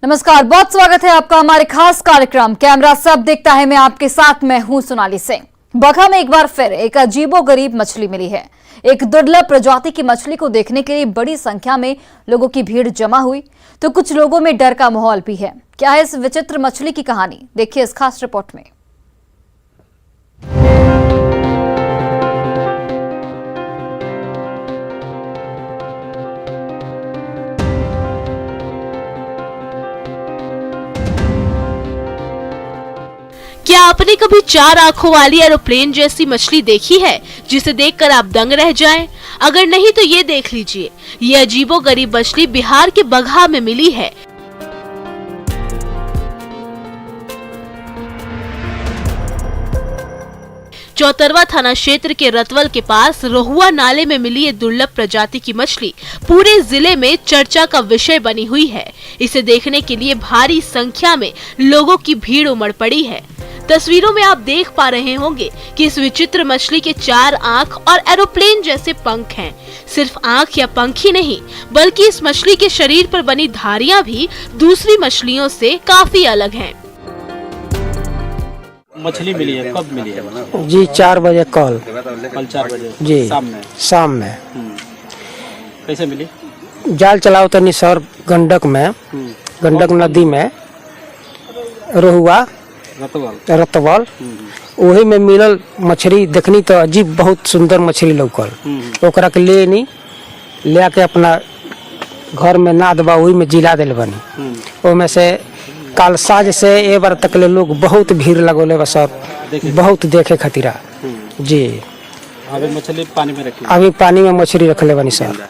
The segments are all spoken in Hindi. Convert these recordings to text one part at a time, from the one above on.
नमस्कार, बहुत स्वागत है आपका हमारे खास कार्यक्रम कैमरा सब देखता है। मैं आपके साथ मैं हूं सोनाली सिंह। बगहा में एक बार फिर एक अजीबोगरीब मछली मिली है। एक दुर्लभ प्रजाति की मछली को देखने के लिए बड़ी संख्या में लोगों की भीड़ जमा हुई, तो कुछ लोगों में डर का माहौल भी है। क्या है इस विचित्र मछली की कहानी, देखिए इस खास रिपोर्ट में। क्या आपने कभी 4 आंखों वाली एरोप्लेन जैसी मछली देखी है जिसे देखकर आप दंग रह जाएं? अगर नहीं तो ये देख लीजिए, ये अजीबोगरीब मछली बिहार के बगहा में मिली है। चौतरवा थाना क्षेत्र के रतवल के पास रोहुआ नाले में मिली ये दुर्लभ प्रजाति की मछली पूरे जिले में चर्चा का विषय बनी हुई है। इसे देखने के लिए भारी संख्या में लोगों की भीड़ उमड़ पड़ी है। तस्वीरों में आप देख पा रहे होंगे कि इस विचित्र मछली के 4 आंख और एरोप्लेन जैसे पंख हैं। सिर्फ आंख या पंख ही नहीं, बल्कि इस मछली के शरीर पर बनी धारियां भी दूसरी मछलियों से काफी अलग हैं। मछली मिली है, कब मिली है? जी 4 बजे कल 4 बजे जी शाम में। कैसे मिली? जाल चलाओ तनी सर गंडक में, गंडक नदी में रोहुआ रतवाल वही में मिलल मछली। देखनी तो अजीब बहुत सुंदर मछली लौकल। ओकरा के ले आके अपना घर में नाद बा वही में जिला दिल बनी। ओमे से काल साज से ए बार तक ले लोग बहुत भीड़ लगोले बा सर, बहुत देखे खतीरा जी। अभी मछली पानी में रखी? अभी पानी में मछली रखले बनी सर।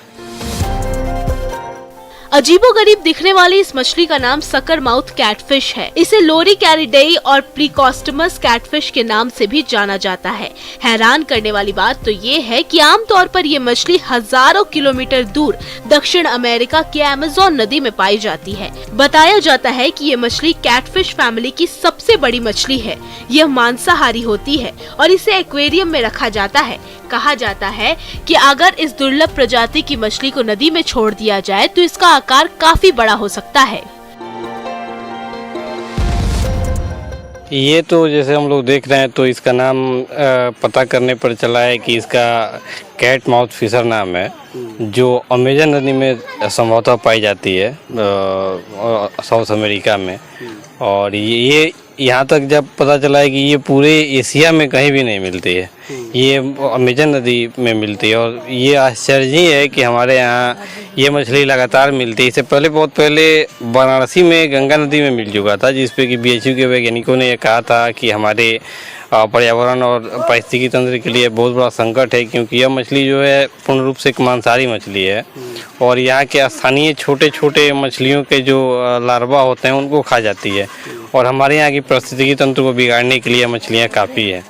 अजीबोगरीब दिखने वाली इस मछली का नाम सकर माउथ कैटफिश है। इसे लोरी कैरिडेई और प्रीकॉस्टमस कैटफिश के नाम से भी जाना जाता है। हैरान करने वाली बात तो ये है कि आमतौर पर ये मछली हजारों किलोमीटर दूर दक्षिण अमेरिका के अमेज़न नदी में पाई जाती है। बताया जाता है कि ये मछली कैटफिश फैमिली की सबसे बड़ी मछली है। यह मांसाहारी होती है और इसे एक्वेरियम में रखा जाता है। कहा जाता है कि अगर इस दुर्लभ प्रजाति की मछली को नदी में छोड़ दिया जाए तो इसका आकार काफी बड़ा हो सकता है। ये तो जैसे हम लोग देख रहे हैं तो इसका नाम पता करने पर चला है कि इसका कैट माउथ फिशर नाम है, जो अमेजन नदी में संभवतः पाई जाती है साउथ अमेरिका में। और ये यहाँ तक जब पता चला है कि ये पूरे एशिया में कहीं भी नहीं मिलती है, ये अमेजन नदी में मिलती है। और ये आश्चर्य है कि हमारे यहाँ ये मछली लगातार मिलती है। इससे पहले बहुत पहले वाराणसी में गंगा नदी में मिल चुका था, जिस पे कि BHU के वैज्ञानिकों ने ये कहा था कि हमारे पर्यावरण और पारिस्थितिकी तंत्र के लिए बहुत बड़ा संकट है, क्योंकि यह मछली जो है पूर्ण रूप से एक मांसाहारी मछली है और यहाँ के स्थानीय छोटे छोटे मछलियों के जो लार्वा होते हैं उनको खा जाती है। और हमारे यहाँ की पारिस्थितिकी तंत्र को बिगाड़ने के लिए मछलियाँ काफ़ी है।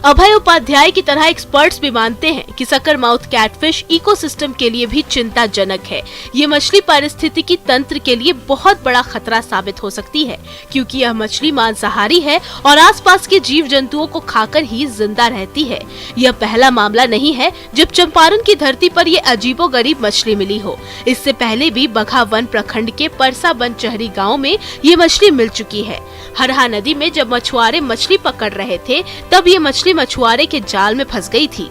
अभय उपाध्याय की तरह एक्सपर्ट्स भी मानते हैं कि सकर माउथ कैटफिश इकोसिस्टम के लिए भी चिंताजनक है। ये मछली पारिस्थितिकी तंत्र के लिए बहुत बड़ा खतरा साबित हो सकती है, क्योंकि यह मछली मांसाहारी है और आसपास के जीव जंतुओं को खाकर ही जिंदा रहती है। यह पहला मामला नहीं है जब चंपारण की धरती पर ये अजीबोगरीब मछली मिली हो। इससे पहले भी बगहा वन प्रखंड के परसा बनचहरी गाँव में ये मछली मिल चुकी है। हरहा नदी में जब मछुआरे मछली पकड़ रहे थे तब ये मछली मछुआरे के जाल में फंस गई थी।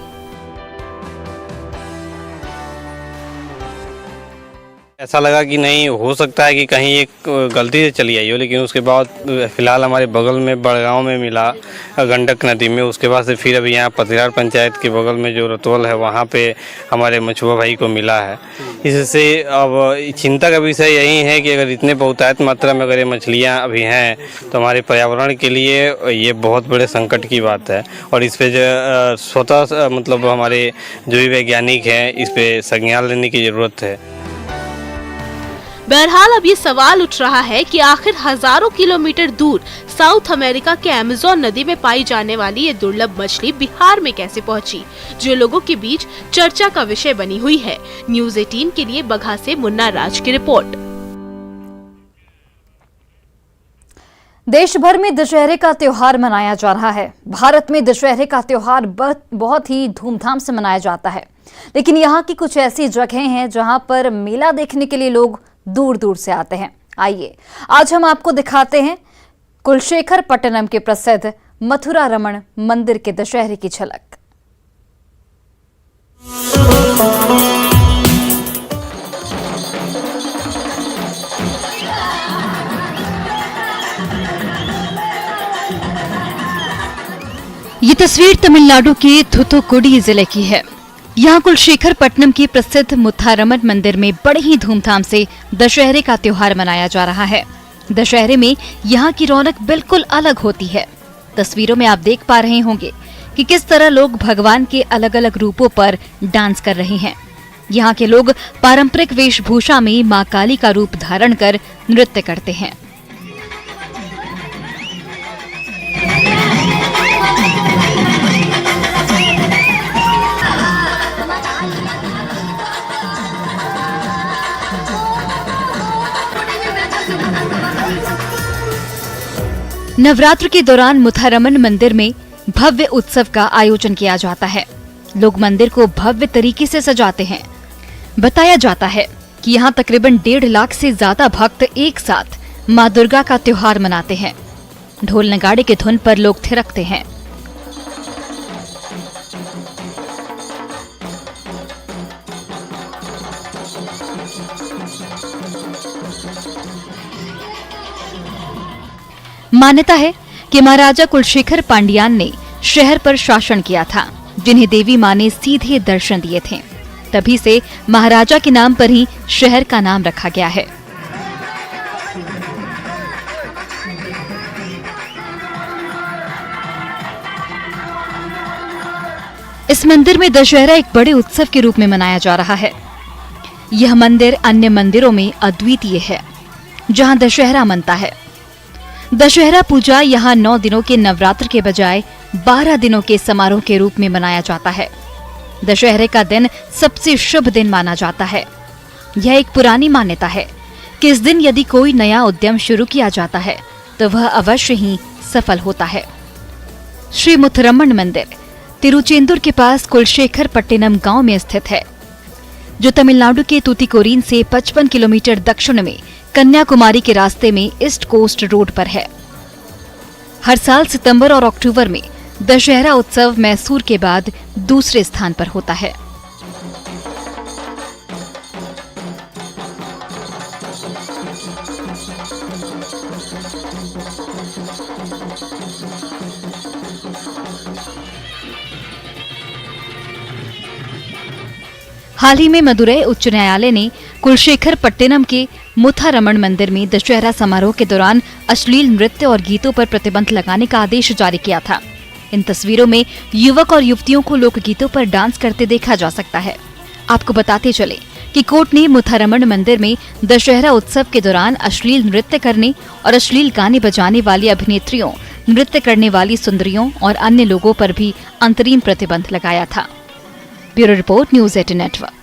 ऐसा लगा कि नहीं हो सकता है कि कहीं एक गलती से चली आई हो, लेकिन उसके बाद फिलहाल हमारे बगल में बड़गांव में मिला गंडक नदी में। उसके बाद से फिर अभी यहाँ पतिरार पंचायत के बगल में जो रतवल है वहाँ पे हमारे मछुआ भाई को मिला है। इससे अब चिंता का विषय यही है कि अगर इतने बहुतायत मात्रा में अगर ये मछलियाँ अभी हैं तो हमारे पर्यावरण के लिए ये बहुत बड़े संकट की बात है। और इस पर स्वतः मतलब हमारे जो भी वैज्ञानिक हैं इस पर संज्ञान लेने की ज़रूरत है। बहरहाल अब ये सवाल उठ रहा है कि आखिर हजारों किलोमीटर दूर साउथ अमेरिका के अमेज़न नदी में पाई जाने वाली ये दुर्लभ मछली बिहार में कैसे पहुंची, जो लोगों के बीच चर्चा का विषय बनी हुई है। न्यूज़ 18 के लिए बगहा से मुन्ना राज की रिपोर्ट। देश भर में दशहरे का त्योहार मनाया जा रहा है। भारत में दशहरे का त्योहार बहुत ही धूमधाम से मनाया जाता है, लेकिन यहाँ की कुछ ऐसी जगहें हैं जहाँ पर मेला देखने के लिए लोग दूर दूर से आते हैं। आइए आज हम आपको दिखाते हैं कुलशेखर पट्टनम के प्रसिद्ध मथुरा रमण मंदिर के दशहरे की झलक। ये तस्वीर तमिलनाडु के थुथुकुडी जिले की है। यहाँ कुलशेखर पट्टनम के प्रसिद्ध मुथारमन मंदिर में बड़े ही धूमधाम से दशहरे का त्योहार मनाया जा रहा है। दशहरे में यहाँ की रौनक बिल्कुल अलग होती है। तस्वीरों में आप देख पा रहे होंगे कि किस तरह लोग भगवान के अलग अलग रूपों पर डांस कर रहे हैं। यहाँ के लोग पारंपरिक वेशभूषा में मां काली का रूप धारण कर नृत्य करते हैं। नवरात्र के दौरान मुथारमन मंदिर में भव्य उत्सव का आयोजन किया जाता है। लोग मंदिर को भव्य तरीके से सजाते हैं। बताया जाता है कि यहाँ तकरीबन 1.5 लाख से ज्यादा भक्त एक साथ मां दुर्गा का त्योहार मनाते हैं। ढोल नगाड़े की धुन पर लोग थिरकते हैं। मान्यता है कि महाराजा कुलशेखर पांड्यान ने शहर पर शासन किया था, जिन्हें देवी मां ने सीधे दर्शन दिए थे। तभी से महाराजा के नाम पर ही शहर का नाम रखा गया है। इस मंदिर में दशहरा एक बड़े उत्सव के रूप में मनाया जा रहा है। यह मंदिर अन्य मंदिरों में अद्वितीय है, जहां दशहरा मनता है। दशहरा पूजा यहाँ 9 दिनों के नवरात्र के बजाय 12 दिनों के समारोह के रूप में मनाया जाता है। दशहरे का दिन सबसे शुभ दिन माना जाता है। यह एक पुरानी मान्यता है कि इस दिन यदि कोई नया उद्यम शुरू किया जाता है तो वह अवश्य ही सफल होता है। श्री मुथरमन मंदिर तिरुचेंदुर के पास कुलशेखर पट्टनम गांव में स्थित है, जो तमिलनाडु के तूतीकोरीन से 55 किलोमीटर दक्षिण में कन्याकुमारी के रास्ते में ईस्ट कोस्ट रोड पर है। हर साल सितंबर और अक्टूबर में दशहरा उत्सव मैसूर के बाद दूसरे स्थान पर होता है। हाल ही में मदुरै उच्च न्यायालय ने कुलशेखर पट्टनम के मुथारमण मंदिर में दशहरा समारोह के दौरान अश्लील नृत्य और गीतों पर प्रतिबंध लगाने का आदेश जारी किया था। इन तस्वीरों में युवक और युवतियों को लोकगीतों पर डांस करते देखा जा सकता है। आपको बताते चले कि कोर्ट ने मुथारमण मंदिर में दशहरा उत्सव के दौरान अश्लील नृत्य करने और अश्लील गाने बजाने वाली अभिनेत्रियों, नृत्य करने वाली सुंदरियों और अन्य लोगों पर भी अंतरिम प्रतिबंध लगाया था। Bureau report, news 18 network.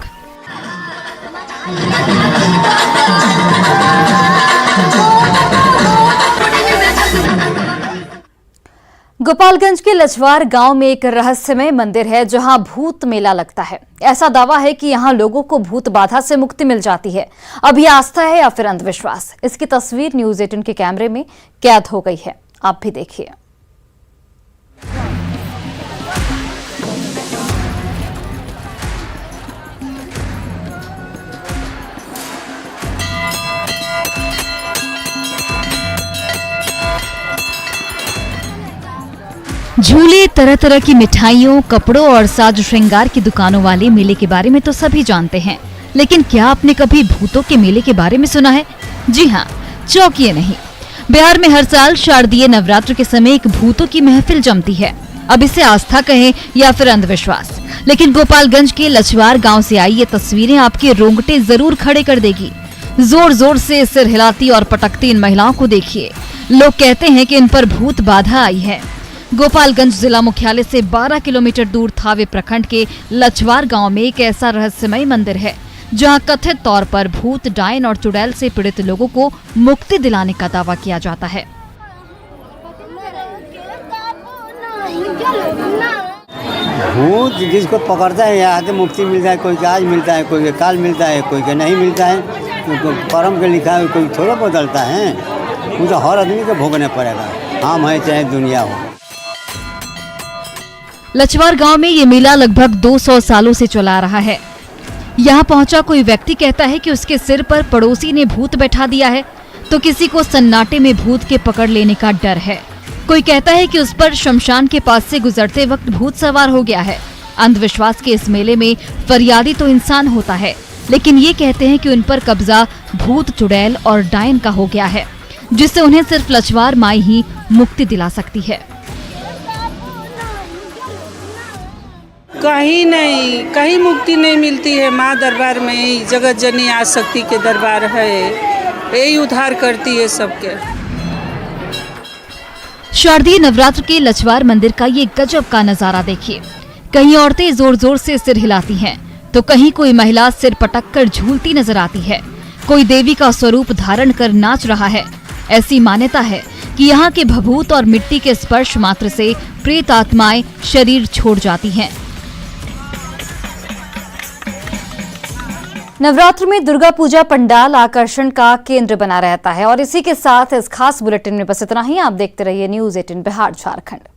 Gopalganj के लछवार गांव में एक रहस्यमय मंदिर है, जहां भूत मेला लगता है। ऐसा दावा है कि यहां लोगों को भूत बाधा से मुक्ति मिल जाती है। अब ये आस्था है या फिर अंधविश्वास, इसकी तस्वीर न्यूज़ 18 के कैमरे में कैद हो गई है। आप भी देखिए। झूले, तरह तरह की मिठाइयों, कपड़ों और साज श्रृंगार की दुकानों वाले मेले के बारे में तो सभी जानते हैं, लेकिन क्या आपने कभी भूतों के मेले के बारे में सुना है? जी हाँ, चौंकिए नहीं। बिहार में हर साल शारदीय नवरात्र के समय एक भूतों की महफिल जमती है। अब इसे आस्था कहें या फिर अंधविश्वास, लेकिन गोपालगंज के लछवार गांव से आई ये तस्वीरें आपके रोंगटे जरूर खड़े कर देगी। जोर जोर से सिर हिलाती और पटकती इन महिलाओं को देखिए। लोग कहते हैं कि इन पर भूत बाधा आई है। गोपालगंज जिला मुख्यालय से 12 किलोमीटर दूर थावे प्रखंड के लछवार गांव में एक ऐसा रहस्यमय मंदिर है, जहां कथित तौर पर भूत, डायन और चुड़ैल से पीड़ित लोगों को मुक्ति दिलाने का दावा किया जाता है। भूत जिसको पकड़ता है यहाँ से मुक्ति मिलता है। कोई का आज मिलता है, कोई के काल मिलता है, कोई के नहीं मिलता है। कर्म के लिखा है कोई थोड़ा बदलता है, वो तो हर आदमी को भोगना पड़ेगा, हम है चाहे दुनिया हो। लचवार गांव में ये मेला लगभग 200 सालों से चला आ रहा है। यहाँ पहुंचा कोई व्यक्ति कहता है कि उसके सिर पर पड़ोसी ने भूत बैठा दिया है, तो किसी को सन्नाटे में भूत के पकड़ लेने का डर है। कोई कहता है कि उस पर शमशान के पास से गुजरते वक्त भूत सवार हो गया है। अंधविश्वास के इस मेले में फरियादी तो इंसान होता है, लेकिन ये कहते हैं कि उन पर कब्जा भूत, चुड़ैल और डायन का हो गया है, जिससे उन्हें सिर्फ लचवार माई ही मुक्ति दिला सकती है। कहीं नहीं, कहीं मुक्ति नहीं मिलती है। माँ दरबार में ही जगत जननी आदिशक्ति के दरबार है, यही उद्धार करती है सबके। शारदीय नवरात्र के लचवार मंदिर का ये गजब का नजारा देखिए। कहीं औरतें जोर जोर से सिर हिलाती हैं, तो कहीं कोई महिला सिर पटक कर झूलती नजर आती है। कोई देवी का स्वरूप धारण कर नाच रहा है। ऐसी मान्यता है कि यहाँ के भभूत और मिट्टी के स्पर्श मात्र से प्रेत आत्माएं शरीर छोड़ जाती हैं। नवरात्र में दुर्गा पूजा पंडाल आकर्षण का केंद्र बना रहता है और इसी के साथ इस खास बुलेटिन में बस इतना ही। आप देखते रहिए न्यूज़ 18 बिहार झारखंड।